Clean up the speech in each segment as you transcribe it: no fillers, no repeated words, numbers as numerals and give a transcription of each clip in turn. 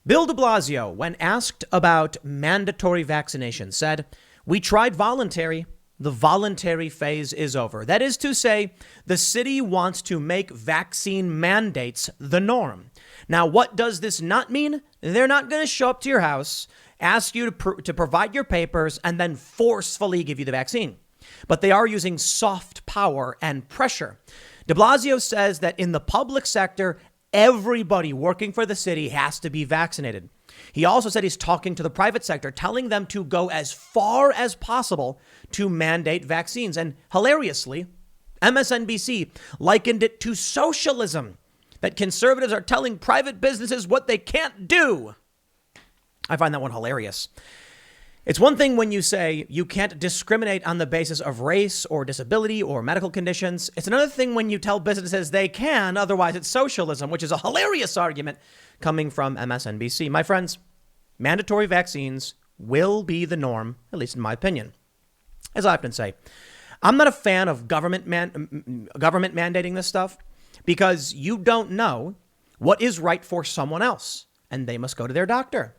Bill de Blasio, when asked about mandatory vaccination, said, "We tried voluntary. The voluntary phase is over." That is to say, the city wants to make vaccine mandates the norm. Now, what does this not mean? They're not going to show up to your house, ask you to provide your papers, and then forcefully give you the vaccine. But they are using soft power and pressure. De Blasio says that in the public sector, everybody working for the city has to be vaccinated. He also said he's talking to the private sector, telling them to go as far as possible to mandate vaccines. And hilariously, MSNBC likened it to socialism, that conservatives are telling private businesses what they can't do. I find that one hilarious. It's one thing when you say you can't discriminate on the basis of race or disability or medical conditions. It's another thing when you tell businesses they can, otherwise it's socialism, which is a hilarious argument coming from MSNBC. My friends, mandatory vaccines will be the norm, at least in my opinion. As I often say, I'm not a fan of government mandating this stuff because you don't know what is right for someone else, and they must go to their doctor.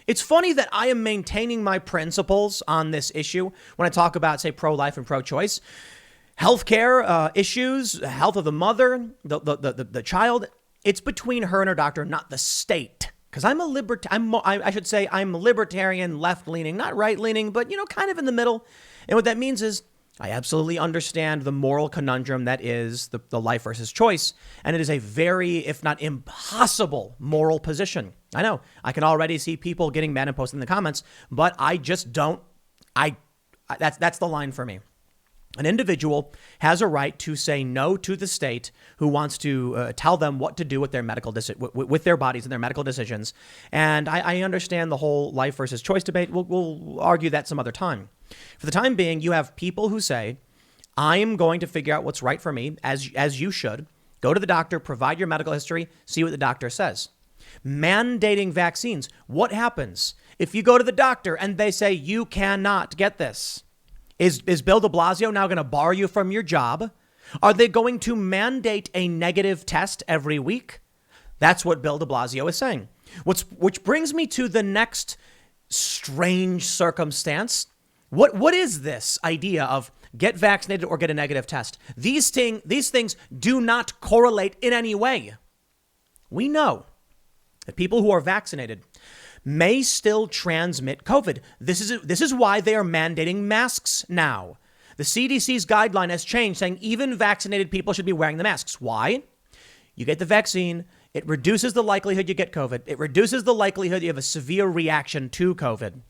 It's funny that I am maintaining my principles on this issue when I talk about, say, pro-life and pro-choice. Healthcare issues, health of the mother, the child, it's between her and her doctor, not the state. Because I'm libertarian, left-leaning, not right-leaning, but, kind of in the middle. And what that means is I absolutely understand the moral conundrum that is the life versus choice. And it is a very, if not impossible, moral position. I know I can already see people getting mad and posting in the comments, but I just don't. That's the line for me. An individual has a right to say no to the state who wants to tell them what to do with their with their bodies and their medical decisions. And I understand the whole life versus choice debate. We'll argue that some other time. For the time being, you have people who say, I'm going to figure out what's right for me, as you should. Go to the doctor, provide your medical history, see what the doctor says. Mandating vaccines. What happens if you go to the doctor and they say you cannot get this? Is Bill de Blasio now going to bar you from your job? Are they going to mandate a negative test every week? That's what Bill de Blasio is saying. Which brings me to the next strange circumstance. What is this idea of get vaccinated or get a negative test? These things do not correlate in any way. We know that people who are vaccinated may still transmit COVID. This is why they are mandating masks now. The CDC's guideline has changed, saying even vaccinated people should be wearing the masks. Why? You get the vaccine. It reduces the likelihood you get COVID. It reduces the likelihood you have a severe reaction to COVID.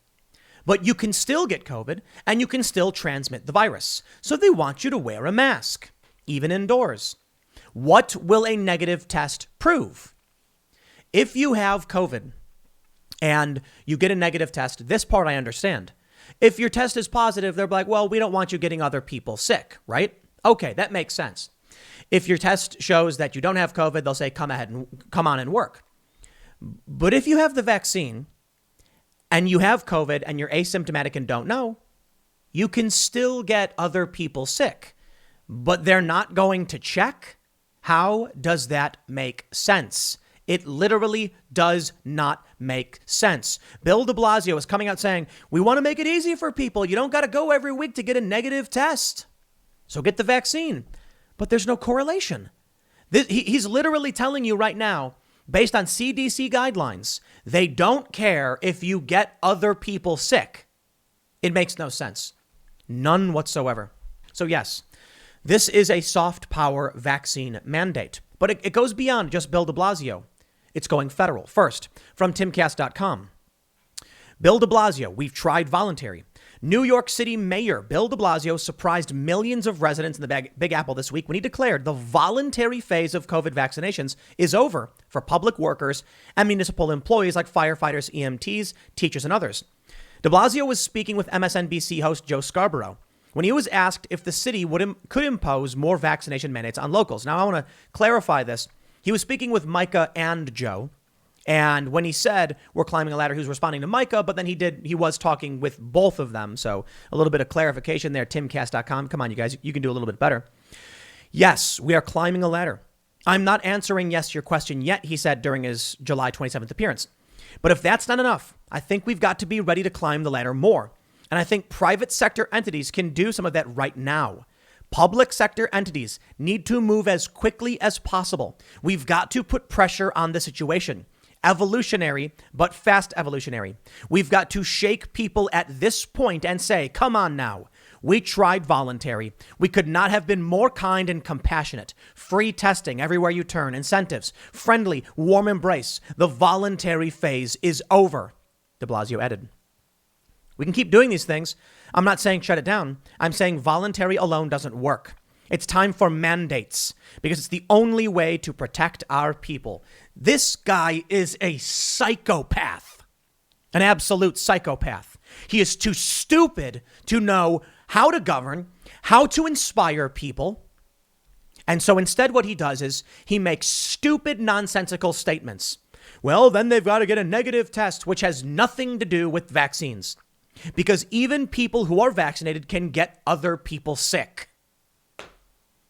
But you can still get COVID and you can still transmit the virus. So they want you to wear a mask, even indoors. What will a negative test prove? If you have COVID and you get a negative test, this part I understand. If your test is positive, they're like, well, we don't want you getting other people sick, right? Okay, that makes sense. If your test shows that you don't have COVID, they'll say, come on and work. But if you have the vaccine and you have COVID and you're asymptomatic and don't know, you can still get other people sick, but they're not going to check. How does that make sense? It literally does not make sense. Bill de Blasio is coming out saying, we want to make it easy for people. You don't got to go every week to get a negative test. So get the vaccine. But there's no correlation. He's literally telling you right now, based on CDC guidelines, they don't care if you get other people sick. It makes no sense. None whatsoever. So yes, this is a soft power vaccine mandate, but it goes beyond just Bill de Blasio. It's going federal. First, from timcast.com. Bill de Blasio, we've tried voluntary. New York City Mayor Bill de Blasio surprised millions of residents in the Big Apple this week when he declared the voluntary phase of COVID vaccinations is over for public workers and municipal employees like firefighters, EMTs, teachers, and others. De Blasio was speaking with MSNBC host Joe Scarborough when he was asked if the city could impose more vaccination mandates on locals. Now, I want to clarify this. He was speaking with Micah and Joe. And when he said we're climbing a ladder, he was responding to Micah, but then he was talking with both of them. So a little bit of clarification there, timcast.com. Come on, you guys, you can do a little bit better. Yes, we are climbing a ladder. I'm not answering yes your question yet, he said during his July 27th appearance. But if that's not enough, I think we've got to be ready to climb the ladder more. And I think private sector entities can do some of that right now. Public sector entities need to move as quickly as possible. We've got to put pressure on the situation. Evolutionary, but fast evolutionary. We've got to shake people at this point and say, come on now. We tried voluntary. We could not have been more kind and compassionate. Free testing everywhere you turn, incentives, friendly, warm embrace. The voluntary phase is over, de Blasio added. We can keep doing these things. I'm not saying shut it down. I'm saying voluntary alone doesn't work. It's time for mandates because it's the only way to protect our people. This guy is a psychopath, an absolute psychopath. He is too stupid to know how to govern, how to inspire people. And so instead what he does is he makes stupid, nonsensical statements. Well, then they've got to get a negative test, which has nothing to do with vaccines. Because even people who are vaccinated can get other people sick.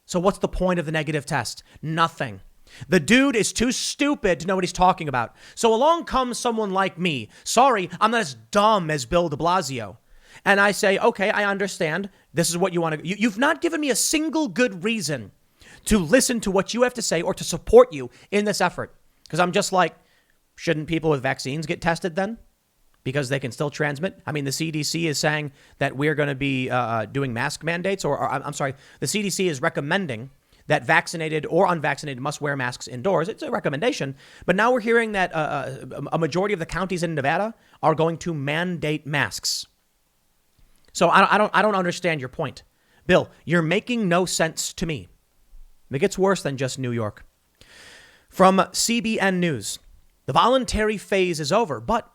So what's the point of the negative test? Nothing. The dude is too stupid to know what he's talking about. So along comes someone like me. Sorry, I'm not as dumb as Bill de Blasio. And I say, okay, I understand. This is what you want to... You've not given me a single good reason to listen to what you have to say or to support you in this effort. Because I'm just like, shouldn't people with vaccines get tested then? Because they can still transmit. I mean, the CDC is saying that we're going to be doing mask mandates, or I'm sorry, the CDC is recommending that vaccinated or unvaccinated must wear masks indoors. It's a recommendation. But now we're hearing that a majority of the counties in Nevada are going to mandate masks. So I don't understand your point. Bill, you're making no sense to me. It gets worse than just New York. From CBN News, the voluntary phase is over, but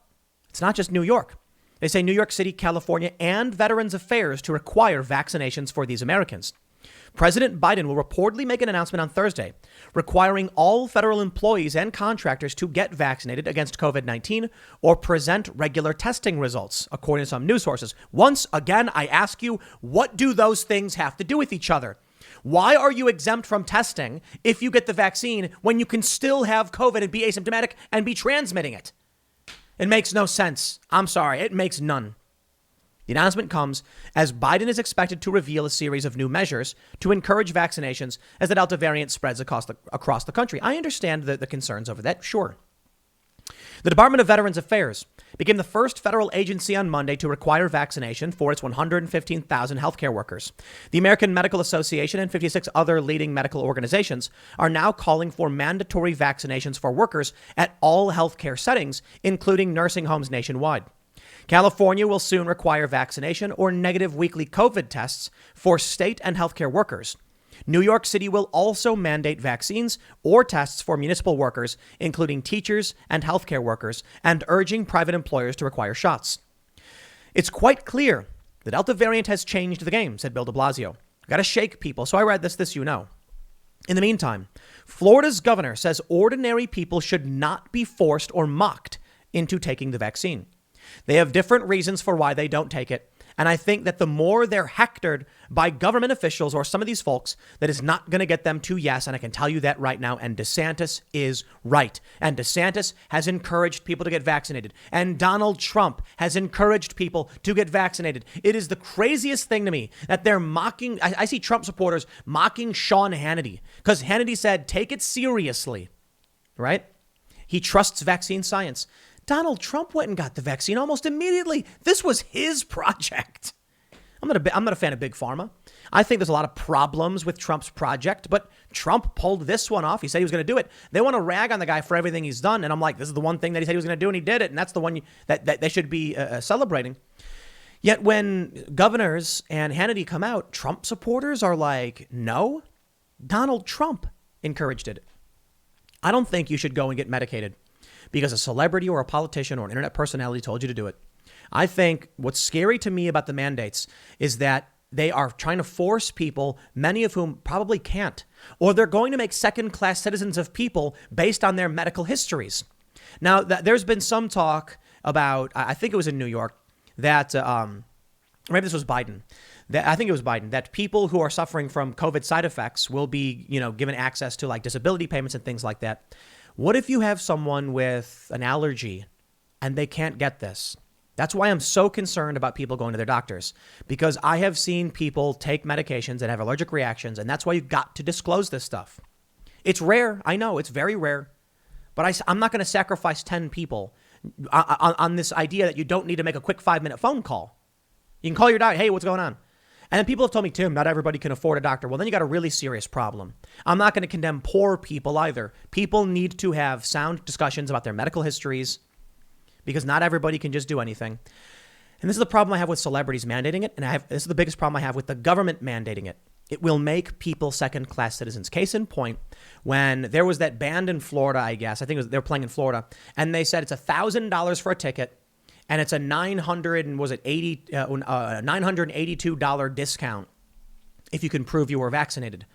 it's not just New York. They say New York City, California, and Veterans Affairs to require vaccinations for these Americans. President Biden will reportedly make an announcement on Thursday requiring all federal employees and contractors to get vaccinated against COVID-19 or present regular testing results, according to some news sources. Once again, I ask you, what do those things have to do with each other? Why are you exempt from testing if you get the vaccine when you can still have COVID and be asymptomatic and be transmitting it? It makes no sense. I'm sorry. It makes none. The announcement comes as Biden is expected to reveal a series of new measures to encourage vaccinations as the Delta variant spreads across the country. I understand the concerns over that, sure. The Department of Veterans Affairs became the first federal agency on Monday to require vaccination for its 115,000 healthcare workers. The American Medical Association and 56 other leading medical organizations are now calling for mandatory vaccinations for workers at all healthcare settings, including nursing homes nationwide. California will soon require vaccination or negative weekly COVID tests for state and healthcare workers. New York City will also mandate vaccines or tests for municipal workers, including teachers and healthcare workers, and urging private employers to require shots. It's quite clear the Delta variant has changed the game, said Bill de Blasio. Got to shake people. So I read this you know. In the meantime, Florida's governor says ordinary people should not be forced or mocked into taking the vaccine. They have different reasons for why they don't take it. And I think that the more they're hectored by government officials or some of these folks, that is not going to get them to yes. And I can tell you that right now. And DeSantis is right. And DeSantis has encouraged people to get vaccinated. And Donald Trump has encouraged people to get vaccinated. It is the craziest thing to me that they're mocking. I see Trump supporters mocking Sean Hannity because Hannity said, take it seriously, right? He trusts vaccine science. Donald Trump went and got the vaccine almost immediately. This was his project. I'm not a fan of Big Pharma. I think there's a lot of problems with Trump's project, but Trump pulled this one off. He said he was going to do it. They want to rag on the guy for everything he's done. And I'm like, this is the one thing that he said he was going to do, and he did it. And that's the one that they should be celebrating. Yet when governors and Hannity come out, Trump supporters are like, no, Donald Trump encouraged it. I don't think you should go and get medicated because a celebrity or a politician or an internet personality told you to do it. I think what's scary to me about the mandates is that they are trying to force people, many of whom probably can't, or they're going to make second-class citizens of people based on their medical histories. Now, there's been some talk about, I think it was in New York, that, maybe this was Biden, I think it was Biden, that people who are suffering from COVID side effects will be, given access to like disability payments and things like that. What if you have someone with an allergy and they can't get this. That's why I'm so concerned about people going to their doctors, because I have seen people take medications and have allergic reactions, and that's why you've got to disclose this stuff. It's rare. I know it's very rare, but I'm not going to sacrifice 10 people on this idea that you don't need to make a quick 5-minute phone call. You can call your doctor. Hey, what's going on? And then people have told me, Tim, not everybody can afford a doctor. Well, then you got a really serious problem. I'm not going to condemn poor people either. People need to have sound discussions about their medical histories, because not everybody can just do anything. And this is the problem I have with celebrities mandating it. And this is the biggest problem I have with the government mandating it. It will make people second-class citizens. Case in point, when there was that band in Florida, I guess, I think they were playing in Florida, and they said it's $1,000 for a ticket, and it's a $982 discount if you can prove you were vaccinated.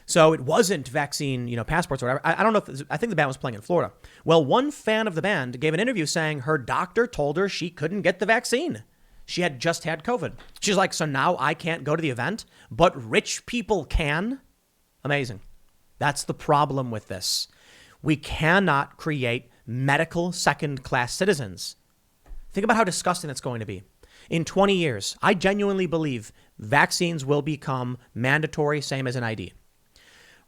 So it wasn't vaccine, passports or whatever. I don't know I think the band was playing in Florida. Well, one fan of the band gave an interview saying her doctor told her she couldn't get the vaccine. She had just had COVID. She's like, so now I can't go to the event, but rich people can? Amazing. That's the problem with this. We cannot create medical second-class citizens. Think about how disgusting that's going to be. In 20 years, I genuinely believe vaccines will become mandatory, same as an ID.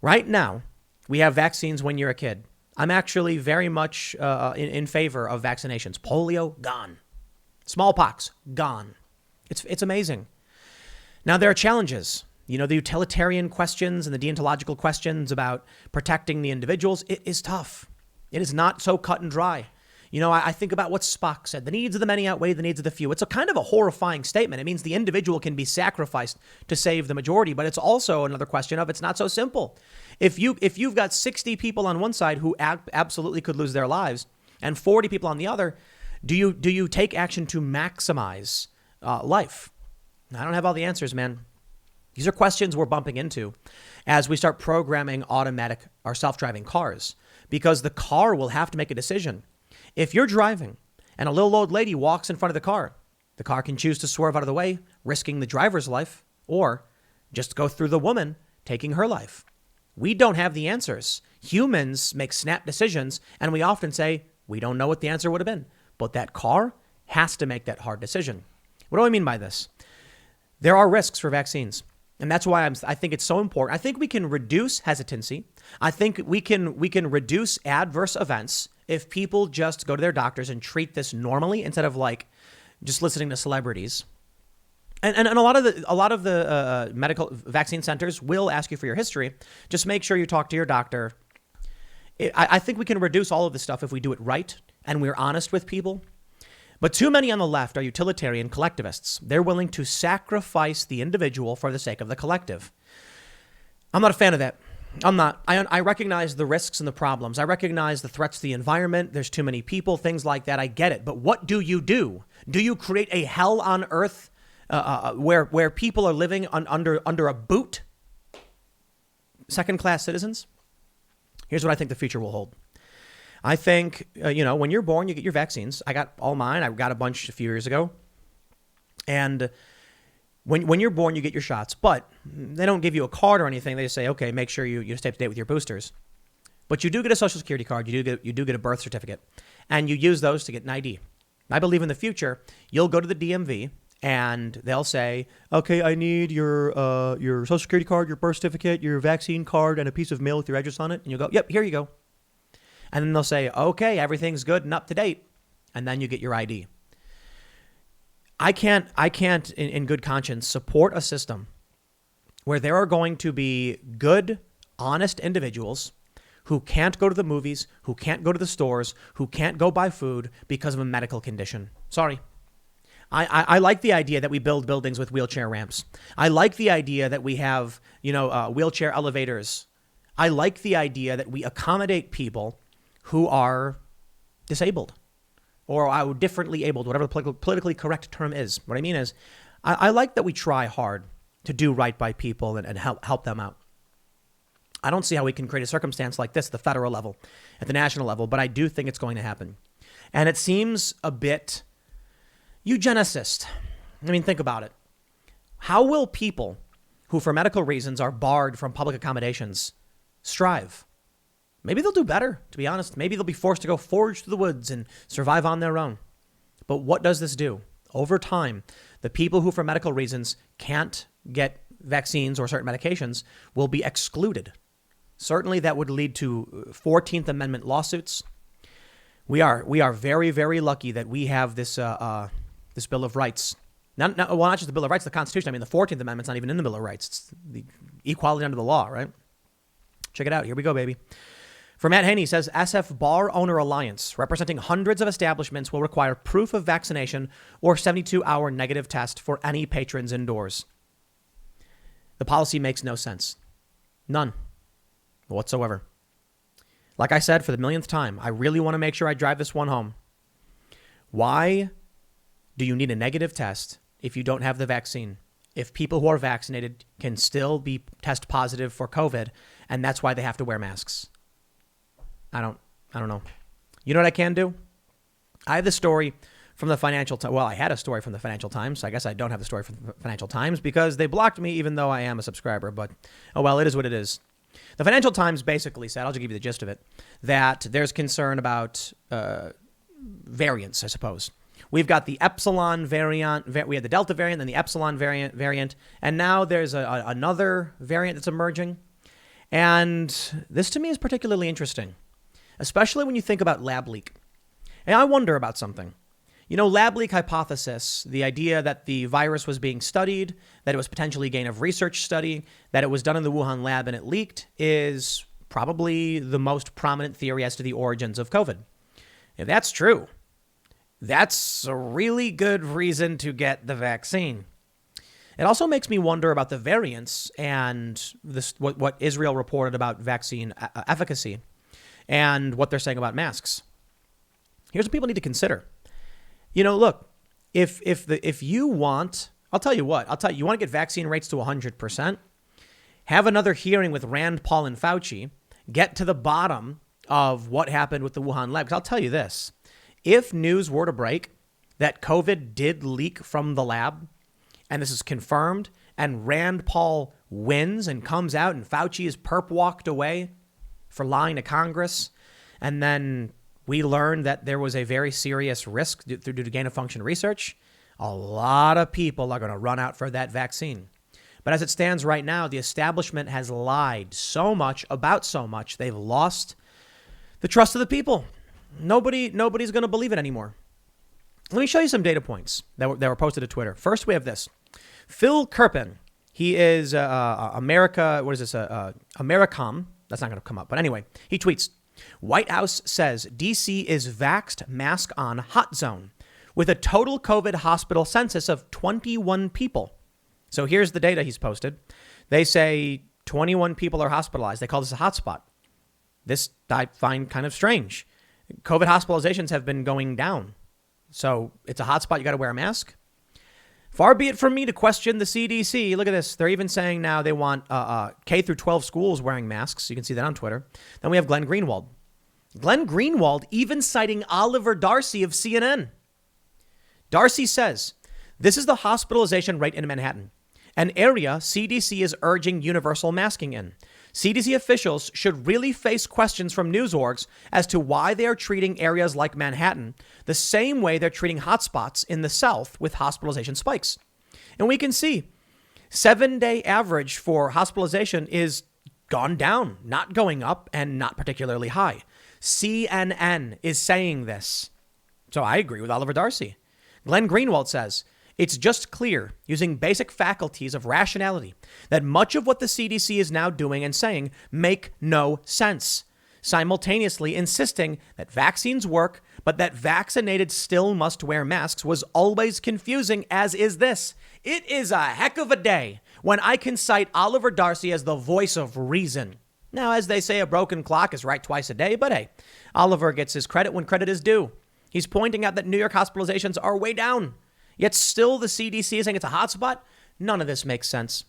Right now, we have vaccines when you're a kid. I'm actually very much in favor of vaccinations. Polio, gone. Smallpox, gone. It's amazing. Now, there are challenges. The utilitarian questions and the deontological questions about protecting the individuals. It is tough. It is not so cut and dry. I think about what Spock said. The needs of the many outweigh the needs of the few. It's a kind of a horrifying statement. It means the individual can be sacrificed to save the majority, but it's also another question of it's not so simple. If you've got 60 people on one side who absolutely could lose their lives and 40 people on the other, do you take action to maximize life? I don't have all the answers, man. These are questions we're bumping into as we start programming automatic or self-driving cars, because the car will have to make a decision. If you're driving and a little old lady walks in front of the car can choose to swerve out of the way, risking the driver's life, or just go through the woman, taking her life. We don't have the answers. Humans make snap decisions, and we often say, we don't know what the answer would have been. But that car has to make that hard decision. What do I mean by this? There are risks for vaccines. And that's why I think it's so important. I think we can reduce hesitancy. I think we can reduce adverse events if people just go to their doctors and treat this normally instead of like just listening to celebrities. And a lot of the medical vaccine centers will ask you for your history. Just make sure you talk to your doctor. I think we can reduce all of this stuff if we do it right and we're honest with people. But too many on the left are utilitarian collectivists. They're willing to sacrifice the individual for the sake of the collective. I'm not a fan of that. I'm not. I recognize the risks and the problems. I recognize the threats to the environment. There's too many people, things like that. I get it. But what do? Do you create a hell on earth where people are living under a boot? Second-class citizens? Here's what I think the future will hold. I think, when you're born, you get your vaccines. I got all mine. I got a bunch a few years ago. And when you're born, you get your shots. But they don't give you a card or anything. They just say, okay, make sure you stay up to date with your boosters. But you do get a Social Security card. You do get a birth certificate. And you use those to get an ID. I believe in the future, you'll go to the DMV and they'll say, okay, I need your Social Security card, your birth certificate, your vaccine card, and a piece of mail with your address on it. And you'll go, yep, here you go. And then they'll say, okay, everything's good and up to date. And then you get your ID. I can't in good conscience support a system where there are going to be good, honest individuals who can't go to the movies, who can't go to the stores, who can't go buy food because of a medical condition. Sorry. I like the idea that we build buildings with wheelchair ramps. I like the idea that we have, wheelchair elevators. I like the idea that we accommodate people who are disabled or differently abled, whatever the politically correct term is. What I mean is, I like that we try hard to do right by people and help them out. I don't see how we can create a circumstance like this at the federal level, at the national level, but I do think it's going to happen. And it seems a bit eugenicist. I mean, think about it. How will people who for medical reasons are barred from public accommodations strive? Maybe they'll do better, to be honest. Maybe they'll be forced to go forage through the woods and survive on their own. But what does this do? Over time, the people who, for medical reasons, can't get vaccines or certain medications will be excluded. Certainly that would lead to 14th Amendment lawsuits. We are very, very lucky that we have this this Bill of Rights. Not just the Bill of Rights, the Constitution. I mean, the 14th Amendment's not even in the Bill of Rights. It's the equality under the law, right? Check it out. Here we go, baby. For Matt Haney says, SF Bar Owner Alliance, representing hundreds of establishments, will require proof of vaccination or 72-hour negative test for any patrons indoors. The policy makes no sense. None whatsoever. Like I said, for the millionth time, I really want to make sure I drive this one home. Why do you need a negative test if you don't have the vaccine? If people who are vaccinated can still be test positive for COVID, and that's why they have to wear masks. I don't know. You know what I can do? I have the story from the Financial Times. Well, I had a story from the Financial Times. So I guess I don't have the story from the Financial Times because they blocked me, even though I am a subscriber. But, oh, well, it is what it is. The Financial Times basically said, I'll just give you the gist of it, that there's concern about variants, I suppose. We've got the Epsilon variant. We had the Delta variant, then the Epsilon variant. And now there's another variant that's emerging. And this to me is particularly interesting, especially when you think about lab leak. And I wonder about something. You know, lab leak hypothesis, the idea that the virus was being studied, that it was potentially a gain of research study, that it was done in the Wuhan lab and it leaked, is probably the most prominent theory as to the origins of COVID. If that's true, that's a really good reason to get the vaccine. It also makes me wonder about the variants and this what Israel reported about vaccine efficacy and what they're saying about masks. Here's what people need to consider. You know, look, if you want, I'll tell you, you want to get vaccine rates to 100%, have another hearing with Rand Paul and Fauci, get to the bottom of what happened with the Wuhan lab. Because I'll tell you this, if news were to break that COVID did leak from the lab, and this is confirmed, and Rand Paul wins and comes out and Fauci is perp walked away for lying to Congress, and then we learned that there was a very serious risk due to gain-of-function research, a lot of people are going to run out for that vaccine. But as it stands right now, the establishment has lied so much about so much, they've lost the trust of the people. Nobody's going to believe it anymore. Let me show you some data points that were posted to Twitter. First, we have this. Phil Kerpen. He is America. What is this? Americom. That's not going to come up. But anyway, he tweets, White House says D.C. is vaxxed, mask on, hot zone with a total COVID hospital census of 21 people. So here's the data he's posted. They say 21 people are hospitalized. They call this a hotspot. This I find kind of strange. COVID hospitalizations have been going down. So it's a hotspot. You got to wear a mask. Far be it from me to question the CDC. Look at this. They're even saying now they want K through 12 schools wearing masks. You can see that on Twitter. Then we have Glenn Greenwald. Glenn Greenwald even citing Oliver Darcy of CNN. Darcy says, this is the hospitalization rate in Manhattan, an area CDC is urging universal masking in. CDC officials should really face questions from news orgs as to why they are treating areas like Manhattan the same way they're treating hotspots in the South with hospitalization spikes. And we can see 7-day average for hospitalization is gone down, not going up and not particularly high. CNN is saying this. So I agree with Oliver Darcy. Glenn Greenwald says, it's just clear, using basic faculties of rationality, that much of what the CDC is now doing and saying make no sense, simultaneously insisting that vaccines work, but that vaccinated still must wear masks was always confusing, as is this. It is a heck of a day when I can cite Oliver Darcy as the voice of reason. Now, as they say, a broken clock is right twice a day, but hey, Oliver gets his credit when credit is due. He's pointing out that New York hospitalizations are way down. Yet still the CDC is saying it's a hotspot. None of this makes sense.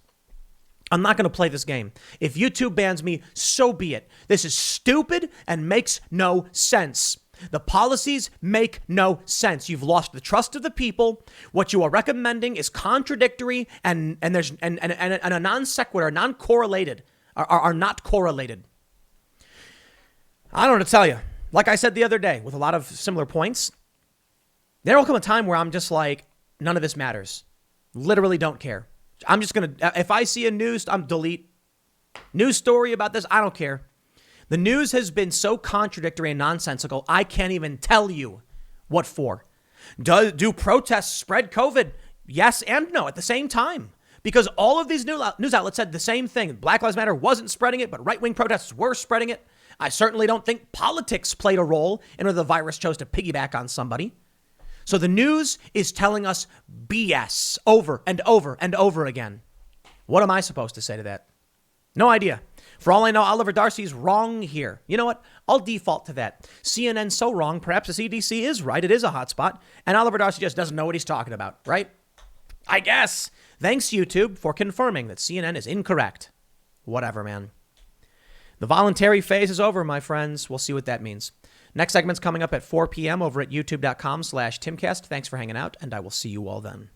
I'm not going to play this game. If YouTube bans me, so be it. This is stupid and makes no sense. The policies make no sense. You've lost the trust of the people. What you are recommending is contradictory and there's a non sequitur, non-correlated, are not correlated. I don't know what to tell you. Like I said the other day, with a lot of similar points, there will come a time where I'm just like, none of this matters. Literally don't care. I'm just going to, if I see a I'm delete. News story about this, I don't care. The news has been so contradictory and nonsensical, I can't even tell you what for. Do protests spread COVID? Yes and no at the same time. Because all of these news outlets said the same thing. Black Lives Matter wasn't spreading it, but right-wing protests were spreading it. I certainly don't think politics played a role in whether the virus chose to piggyback on somebody. So the news is telling us BS over and over and over again. What am I supposed to say to that? No idea. For all I know, Oliver Darcy's wrong here. You know what? I'll default to that. CNN's so wrong. Perhaps the CDC is right. It is a hotspot. And Oliver Darcy just doesn't know what he's talking about, right? I guess. Thanks, YouTube, for confirming that CNN is incorrect. Whatever, man. The voluntary phase is over, my friends. We'll see what that means. Next segment's coming up at 4 p.m. over at youtube.com/Timcast. Thanks for hanging out, and I will see you all then.